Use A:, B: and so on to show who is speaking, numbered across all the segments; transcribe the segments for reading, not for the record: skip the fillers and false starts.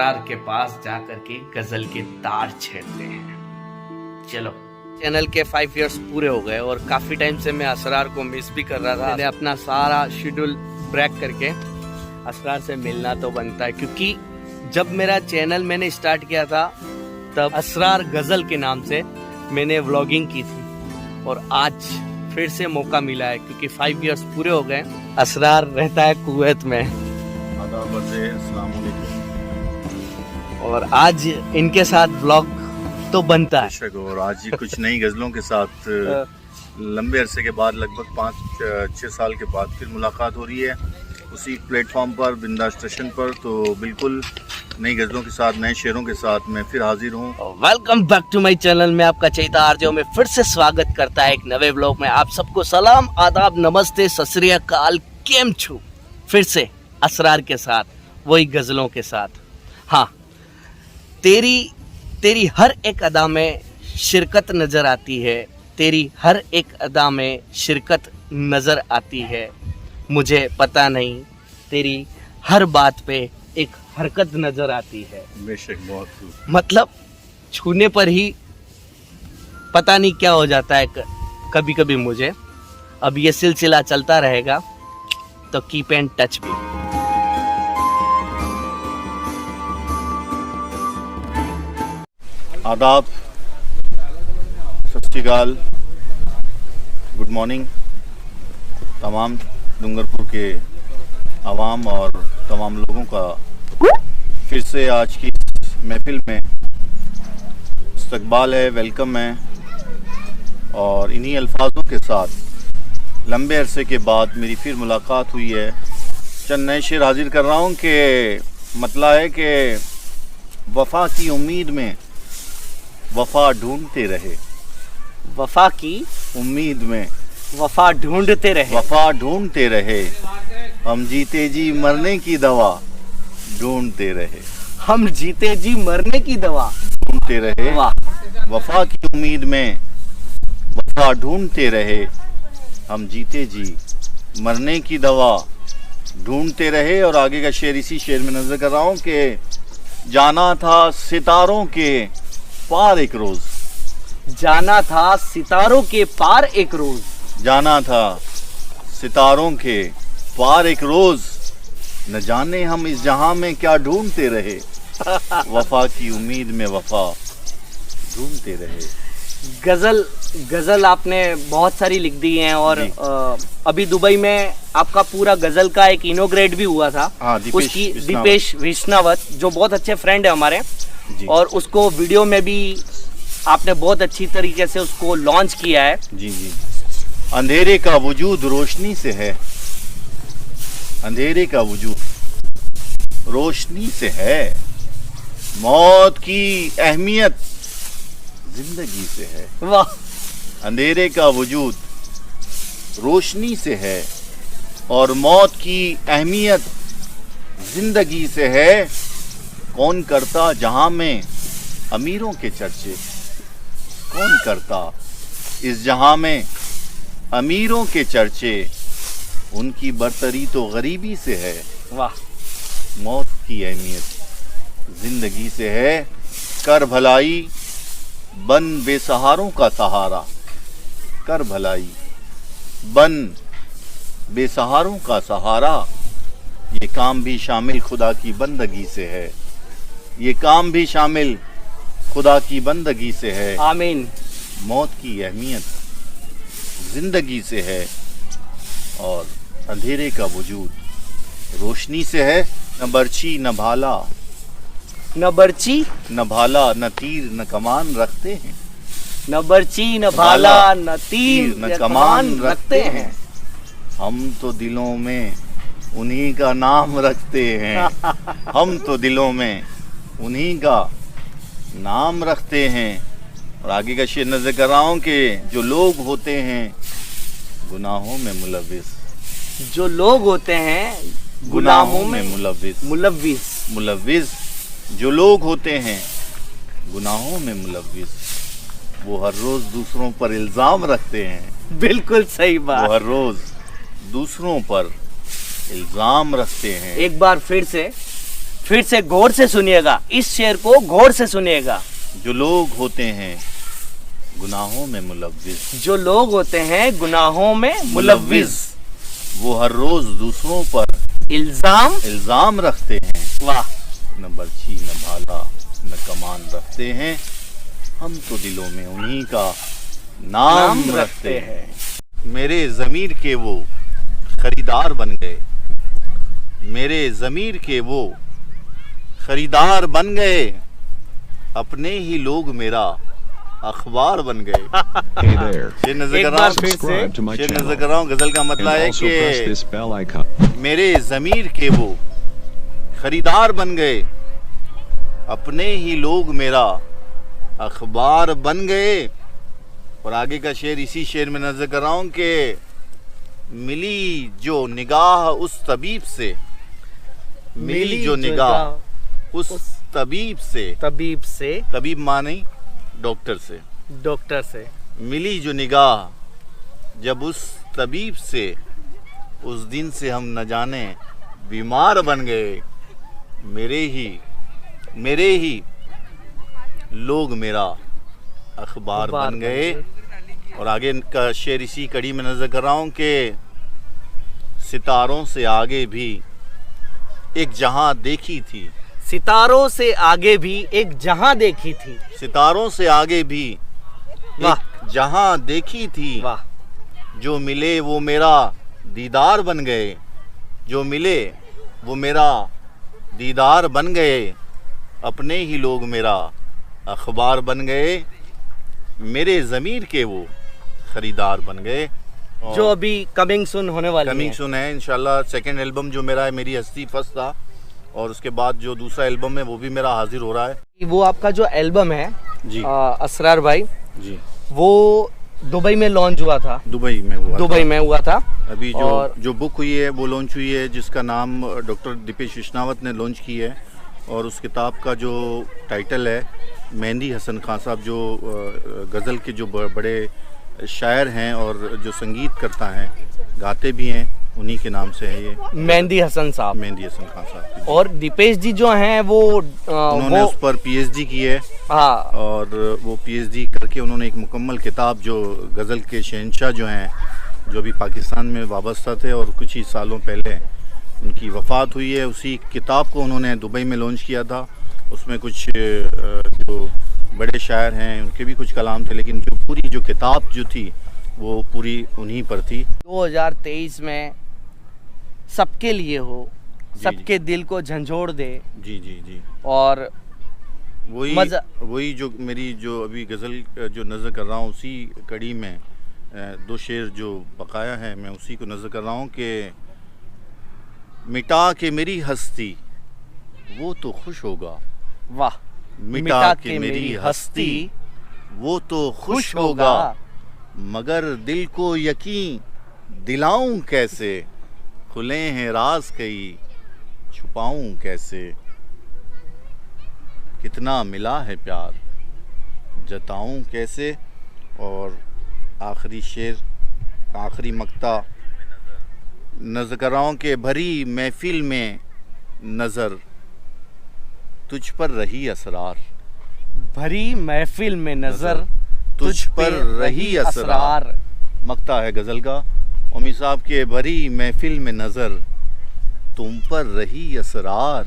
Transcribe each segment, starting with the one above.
A: असरार के पास जाकर के गजल के तार छेड़ते हैं। चलो, चैनल के 5 इयर्स पूरे हो गए और काफी टाइम से मैं असरार को मिस भी कर रहा था। मैंने अपना सारा शेड्यूल ब्रेक करके असरार से मिलना तो बनता है, क्योंकि जब मेरा चैनल मैंने स्टार्ट किया था तब असरार गजल के नाम से मैंने व्लॉगिंग की थी और आज फिर से मौका मिला है क्योंकि 5 इयर्स पूरे हो गए। असरार रहता है कुवैत में और आज इनके साथ व्लॉग तो बनता है।
B: और आज कुछ नई गजलों के साथ लंबे अरसे के बाद, लगभग 5-6 साल के बाद फिर मुलाकात हो रही है उसी प्लेटफॉर्म पर, बिंदा स्टेशन पर। तो बिल्कुल नई गजलों के साथ, नए शेरों के साथ मैं फिर हाजिर हूँ।
A: Welcome back to my channel में आपका चैता आरजे में फिर से स्वागत करता है एक नवे ब्लॉग में। आप सबको सलाम, आदाब, नमस्ते, सत श्री अकाल, केम छू। फिर से असरार के साथ, वही गजलों के साथ। हाँ, तेरी हर एक अदा में शिरकत नजर आती है, तेरी हर एक अदा में शिरकत नजर आती है। मुझे पता नहीं, तेरी हर बात पे एक हरकत नजर आती है।
B: बेशक, बहुत खूब।
A: मतलब छूने पर ही पता नहीं क्या हो जाता है कभी कभी मुझे। अब ये सिलसिला चलता रहेगा, तो कीप एंड टच भी।
B: आदाब, सत श्री अकाल, गुड मॉर्निंग तमाम डूंगरपुर के आवाम और तमाम लोगों का। फिर से आज की महफिल में इस्तकबाल है, वेलकम है। और इन्हीं अल्फाजों के साथ लंबे अरसे के बाद मेरी फिर मुलाकात हुई है। चंद नए शेर हाजिर कर रहा हूँ कि मतलब है कि वफ़ा की उम्मीद में वफ़ा ढूंढते रहे,
A: वफा की
B: उम्मीद में
A: वफा ढूंढते रहे,
B: वफ़ा ढूंढते रहे, हम जीते जी मरने की दवा ढूंढते रहे,
A: हम जीते जी मरने की दवा
B: ढूंढते रहे।
A: वाह।
B: वफ़ा की उम्मीद में वफ़ा ढूंढते रहे, हम जीते जी मरने की दवा ढूंढते रहे। और आगे का शेर इसी शेर में नजर कर रहा हूँ कि जाना था सितारों के पार एक रोज,
A: जाना था सितारों के पार एक रोज,
B: जाना था सितारों के पार एक रोज, न जाने हम इस जहां में क्या ढूंढते रहे, वफा की उम्मीद में वफा ढूंढते रहे।
A: गजल आपने बहुत सारी लिख दी हैं और अभी दुबई में आपका पूरा गजल का एक इनोग्रेट भी हुआ था।
B: हाँ,
A: दीपेश विश्नावत जो बहुत अच्छे फ्रेंड है हमारे, और उसको वीडियो में भी आपने बहुत अच्छी तरीके से उसको लॉन्च किया है।
B: जी जी। अंधेरे का वजूद रोशनी से है, अंधेरे का वजूद रोशनी से है, मौत की अहमियत जिंदगी से है।
A: वाह।
B: अंधेरे का वजूद रोशनी से है और मौत की अहमियत जिंदगी से है। कौन करता जहां में अमीरों के चर्चे, कौन करता इस जहां में अमीरों के चर्चे, उनकी बरतरी तो गरीबी से है।
A: वाह।
B: मौत की अहमियत जिंदगी से है, कर भलाई बन बेसहारों का सहारा, कर भलाई बन बेसहारों का सहारा, ये काम भी शामिल खुदा की बंदगी से है, ये काम भी शामिल खुदा की बंदगी से है।
A: आमीन।
B: मौत की अहमियत जिंदगी से है और अंधेरे का वजूद रोशनी से है। न बर्छी न भाला,
A: न बर्ची
B: न भाला न तीर न कमान रखते हैं,
A: न बर्ची न भाला न तीर
B: न कमान
A: रखते हैं।
B: हम तो दिलों में उन्हीं का नाम रखते हैं, हम तो दिलों में उन्हीं का नाम रखते हैं। और आगे का शेर नजर कर रहा हूँ कि जो लोग होते हैं गुनाहों में मुलव्विस,
A: जो लोग होते हैं
B: गुनाहों में मुलव्विस, मुलव्विस जो लोग होते हैं गुनाहों में मुलव्विस, वो हर रोज दूसरों पर इल्जाम रखते हैं।
A: बिल्कुल सही बात।
B: वो हर रोज दूसरों पर इल्जाम रखते हैं।
A: एक बार फिर फिर से गौर से सुनिएगा, इस शेर को गौर से सुनिएगा।
B: जो लोग होते हैं गुनाहों में मुलव्विस,
A: जो लोग होते हैं गुनाहों में मुलव्विस,
B: वो हर रोज दूसरों पर इल्जाम रखते हैं।
A: वाह।
B: न बर्छी न भाला न कमान रखते हैं, हम तो दिलों में उन्हीं का नाम रखते हैं। मेरे ज़मीर के वो खरीदार बन गए, मेरे ज़मीर के वो खरीदार बन गए, अपने ही लोग मेरा अखबार बन गए।
C: Hey there.
B: शेर नजर कर रहा हूँ,
C: Subscribe to my
B: शेर
C: channel
B: नजर कर रहा हूँ। गजल का
C: and
B: मतलब है
C: also press
B: कि
C: this bell icon.
B: मेरे ज़मीर के वो खरीदार बन गए, अपने ही लोग मेरा अखबार बन गए। और आगे का शेर इसी शेर में नजर कर रहा हूँ कि मिली जो निगाह उस तबीब से, मिली जो निगाह उस तबीब से, तबीब माने डॉक्टर से, मिली जो निगाह जब उस तबीब से, उस दिन से हम न जाने बीमार बन गए। मेरे ही लोग मेरा अखबार बन गए। और आगे का शेर इसी कड़ी में नजर कर रहा हूँ कि सितारों से आगे भी एक जहां देखी थी,
A: सितारों से आगे भी एक जहां देखी थी,
B: सितारों से आगे भी
A: वाह।
B: एक जहां देखी थी।
A: वाह।
B: जो मिले वो मेरा दीदार बन गए, जो मिले वो मेरा दीदार बन गए, अपने ही लोग मेरा अखबार बन गए, मेरे ज़मीर के वो खरीदार बन गए। और
A: जो अभी कमिंग सुन होने वाली
B: कमिंग
A: है।
B: सुन है इंशाल्लाह। सेकंड एल्बम जो मेरा है, मेरी हस्ती फर्स्ट था, और उसके बाद जो दूसरा एल्बम है वो भी मेरा हाजिर हो रहा है।
A: वो आपका जो एल्बम है
B: जी
A: असरार भाई,
B: जी,
A: वो दुबई में लॉन्च हुआ था।
B: दुबई में हुआ
A: था।
B: अभी
A: और
B: जो बुक हुई है वो लॉन्च हुई है, जिसका नाम डॉक्टर दीपेश विश्नावत ने लॉन्च की है। और उस किताब का जो टाइटल है, मेहंदी हसन खान साहब जो गज़ल के जो बड़े शायर हैं और जो संगीत करता है, गाते भी हैं, उन्हीं के नाम से है ये,
A: मेहंदी हसन साहब।
B: मेहंदी हसन खान साहब।
A: और दीपेश जी जो हैं
B: उन्होंने उस पर पीएचडी की है।
A: हाँ।
B: और वो पीएचडी करके उन्होंने एक मुकम्मल किताब, जो गज़ल के शहंशाह जो हैं, जो अभी पाकिस्तान में वाबस्ता थे और कुछ ही सालों पहले उनकी वफ़ात हुई है, उसी किताब को उन्होंने दुबई में लॉन्च किया था। उसमें कुछ जो बड़े शायर हैं उनके भी कुछ कलाम थे, लेकिन जो पूरी जो किताब जो थी वो पूरी उन्हीं पर थी।
A: 2023 में सबके लिए हो,
B: जी,
A: सबके दिल को झंझोड़ दे।
B: जी जी जी।
A: और
B: वही जो मेरी जो अभी गज़ल जो नज़र कर रहा हूँ, उसी कड़ी में दो शेर जो बकाया है, मैं उसी को नज़र कर रहा हूँ कि मिटा के मेरी हस्ती वो तो खुश होगा।
A: वाह।
B: मिटा के मेरी हस्ती वो तो खुश होगा, मगर दिल को यकीन दिलाऊं कैसे, खुले हैं राज कई छुपाऊं कैसे, कितना मिला है प्यार जताऊं कैसे। और आखिरी शेर, आखिरी मक्ता नज़र कर रहा हूँ कि भरी महफिल में नज़र तुझ पर रही असरार,
A: भरी महफिल में नजर
B: तुझ पर रही असरार। मक्ता है गज़ल का उमी साहब के, भरी महफिल में नज़र तुम पर रही असरार,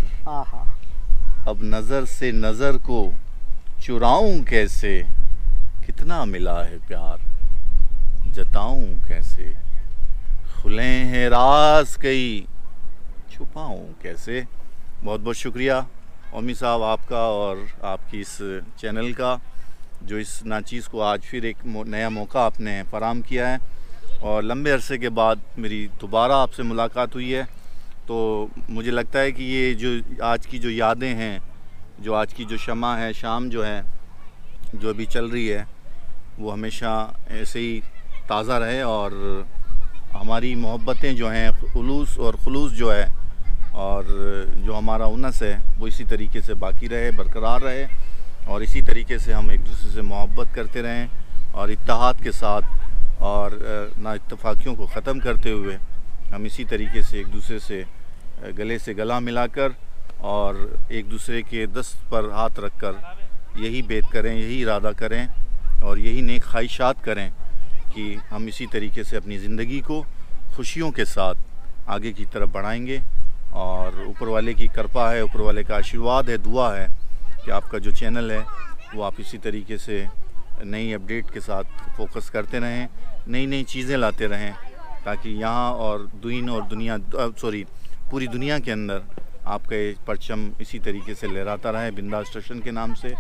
B: अब नज़र से नज़र को चुराऊं कैसे, कितना मिला है प्यार जताऊं कैसे, खुले हैं राज कई छुपाऊं कैसे। बहुत बहुत शुक्रिया ओमी साहब आपका और आपकी इस चैनल का, जो इस नाचीज़ को आज फिर एक नया मौका आपने फराहम किया है। और लंबे अरसे के बाद मेरी दोबारा आपसे मुलाकात हुई है, तो मुझे लगता है कि ये जो आज की जो यादें हैं, जो आज की जो शमा है, शाम जो है, जो अभी चल रही है, वो हमेशा ऐसे ही ताज़ा रहे और हमारी मोहब्बतें जो हैं, खुलूस और खुलूस जो है, और जो हमारा उनस है, वो इसी तरीके से बाकी रहे, बरकरार रहे, और इसी तरीके से हम एक दूसरे से मोहब्बत करते रहें और इत्तेहाद के साथ और नाइत्तफाकियों को ख़त्म करते हुए हम इसी तरीके से एक दूसरे से गले से गला मिलाकर और एक दूसरे के दस्त पर हाथ रखकर यही बेत करें, यही इरादा करें और यही नेक ख्वाहिशात करें कि हम इसी तरीके से अपनी ज़िंदगी को खुशियों के साथ आगे की तरफ बढ़ाएंगे। और ऊपर वाले की कृपा है, ऊपर वाले का आशीर्वाद है, दुआ है कि आपका जो चैनल है वो आप इसी तरीके से नई अपडेट के साथ फोकस करते रहें, नई नई चीज़ें लाते रहें, ताकि यहाँ और पूरी दुनिया के अंदर आपका ये परचम इसी तरीके से लहराता रहे बिंदास स्टेशन के नाम से।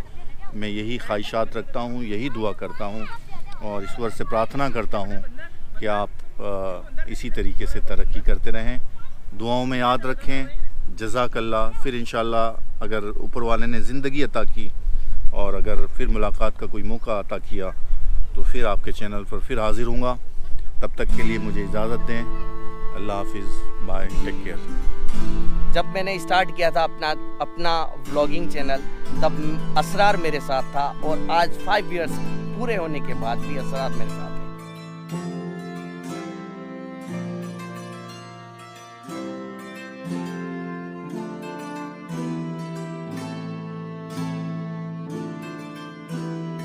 B: मैं यही ख्वाहिशात रखता हूँ, यही दुआ करता हूँ और ईश्वर से प्रार्थना करता हूँ कि आप इसी तरीके से तरक्की करते रहें। दुआओं में याद रखें। जज़ाकल्लाह। फिर इंशाअल्लाह अगर ऊपर वाले ने ज़िंदगी अता की और अगर फिर मुलाकात का कोई मौका अता किया तो फिर आपके चैनल पर फिर हाज़िर हूँगा। तब तक के लिए मुझे इजाज़त दें। अल्लाह हाफिज़, बाय, टेक केयर।
A: जब मैंने स्टार्ट किया था अपना व्लॉगिंग चैनल, तब असरार मेरे साथ था और आज 5 इयर्स पूरे होने के बाद भी असरार मेरे साथ है।